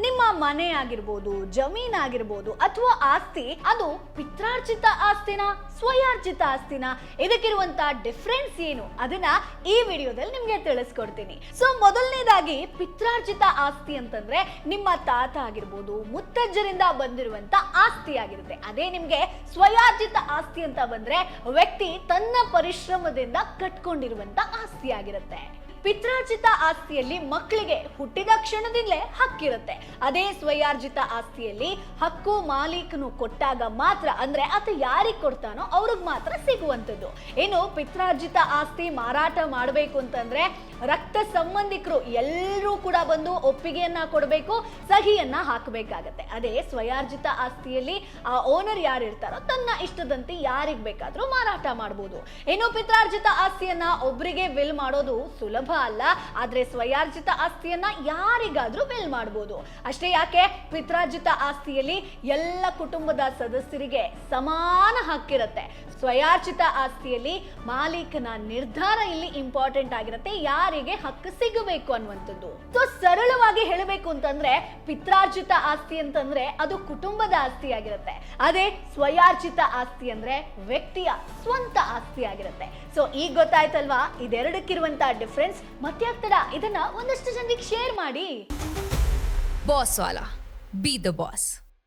ನಿಮ್ಮ ಮನೆ ಆಗಿರ್ಬೋದು, ಜಮೀನ್ ಆಗಿರ್ಬೋದು ಅಥವಾ ಆಸ್ತಿ ಅದು ಪಿತ್ರಾರ್ಜಿತ ಆಸ್ತಿನ ಸ್ವಯಾರ್ಜಿತ ಆಸ್ತಿನ, ಇದಕ್ಕಿರುವಂತ ಡಿಫ್ರೆನ್ಸ್ ಏನು ಅದನ್ನ ಈ ವಿಡಿಯೋದಲ್ಲಿ ನಿಮ್ಗೆ ತಿಳಿಸ್ಕೊಡ್ತೀನಿ. ಸೊ ಮೊದಲನೇದಾಗಿ ಪಿತ್ರಾರ್ಜಿತ ಆಸ್ತಿ ಅಂತಂದ್ರೆ ನಿಮ್ಮ ತಾತ ಆಗಿರ್ಬೋದು, ಮುತ್ತಜ್ಜರಿಂದ ಬಂದಿರುವಂತ ಆಸ್ತಿ ಆಗಿರುತ್ತೆ. ಅದೇ ನಿಮ್ಗೆ ಸ್ವಯಾರ್ಜಿತ ಆಸ್ತಿ ಅಂತ ಬಂದ್ರೆ ವ್ಯಕ್ತಿ ತನ್ನ ಪರಿಶ್ರಮದಿಂದ ಕಟ್ಕೊಂಡಿರುವಂತ ಆಸ್ತಿ ಆಗಿರುತ್ತೆ. ಪಿತ್ರಾರ್ಜಿತ ಆಸ್ತಿಯಲ್ಲಿ ಮಕ್ಕಳಿಗೆ ಹುಟ್ಟಿದ ಕ್ಷಣದಿಂದಲೇ ಹಕ್ಕಿರುತ್ತೆ. ಅದೇ ಸ್ವಯಾರ್ಜಿತ ಆಸ್ತಿಯಲ್ಲಿ ಹಕ್ಕು ಮಾಲೀಕನು ಕೊಟ್ಟಾಗ ಮಾತ್ರ, ಅಂದ್ರೆ ಆತ ಯಾರಿಗೆ ಕೊಡ್ತಾನೋ ಅವ್ರಿಗೆ ಮಾತ್ರ ಸಿಗುವಂಥದ್ದು. ಇನ್ನು ಪಿತ್ರಾರ್ಜಿತ ಆಸ್ತಿ ಮಾರಾಟ ಮಾಡಬೇಕು ಅಂತಂದ್ರೆ ರಕ್ತ ಸಂಬಂಧಿಕರು ಎಲ್ಲರೂ ಕೂಡ ಬಂದು ಒಪ್ಪಿಗೆಯನ್ನ ಕೊಡಬೇಕು, ಸಹಿಯನ್ನ ಹಾಕಬೇಕಾಗತ್ತೆ. ಅದೇ ಸ್ವಯಾರ್ಜಿತ ಆಸ್ತಿಯಲ್ಲಿ ಆ ಓನರ್ ಯಾರು ಇರ್ತಾರೋ ತನ್ನ ಇಷ್ಟದಂತೆ ಯಾರಿಗ್ ಬೇಕಾದ್ರೂ ಮಾರಾಟ ಮಾಡಬಹುದು. ಇನ್ನು ಪಿತ್ರಾರ್ಜಿತ ಆಸ್ತಿಯನ್ನ ಒಬ್ಬರಿಗೆ ವಿಲ್ ಮಾಡೋದು ಸುಲಭ ಅಲ್ಲ, ಆದ್ರೆ ಸ್ವಯಾರ್ಜಿತ ಆಸ್ತಿಯನ್ನ ಯಾರಿಗಾದ್ರೂ ವಿಲ್ ಮಾಡಬಹುದು. ಅಷ್ಟೇ ಯಾಕೆ, ಪಿತ್ರಾರ್ಜಿತ ಆಸ್ತಿಯಲ್ಲಿ ಎಲ್ಲ ಕುಟುಂಬದ ಸದಸ್ಯರಿಗೆ ಸಮಾನ ಹಕ್ಕಿರುತ್ತೆ. ಸ್ವಯಾರ್ಜಿತ ಆಸ್ತಿಯಲ್ಲಿ ಮಾಲೀಕನ ನಿರ್ಧಾರ ಇಲ್ಲಿ ಇಂಪಾರ್ಟೆಂಟ್ ಆಗಿರುತ್ತೆ, ಯಾರಿಗೆ ಹಕ್ಕು ಸಿಗಬೇಕು ಅನ್ನುವಂಥದ್ದು. ಸೊ ಸರಳವಾಗಿ ಹೇಳಬೇಕು ಅಂತಂದ್ರೆ ಪಿತ್ರಾರ್ಜಿತ ಆಸ್ತಿ ಅಂತಂದ್ರೆ ಅದು ಕುಟುಂಬದ ಆಸ್ತಿ ಆಗಿರುತ್ತೆ. ಅದೇ ಸ್ವಯಾರ್ಜಿತ ಆಸ್ತಿ ಅಂದ್ರೆ ವ್ಯಕ್ತಿಯ ಸ್ವಂತ ಆಸ್ತಿ ಆಗಿರುತ್ತೆ. ಸೊ ಈಗ ಗೊತ್ತಾಯ್ತಲ್ವಾ ಇದೆರಡಕ್ಕಿರುವಂತ ಡಿಫ್ರೆನ್ಸ್. ಮತ್ತೆ ಆಗ್ತದ ಇದನ್ನ ಒಂದಷ್ಟು ಜನರಿಗೆ ಶೇರ್ ಮಾಡಿ. Boss Vala, B the boss.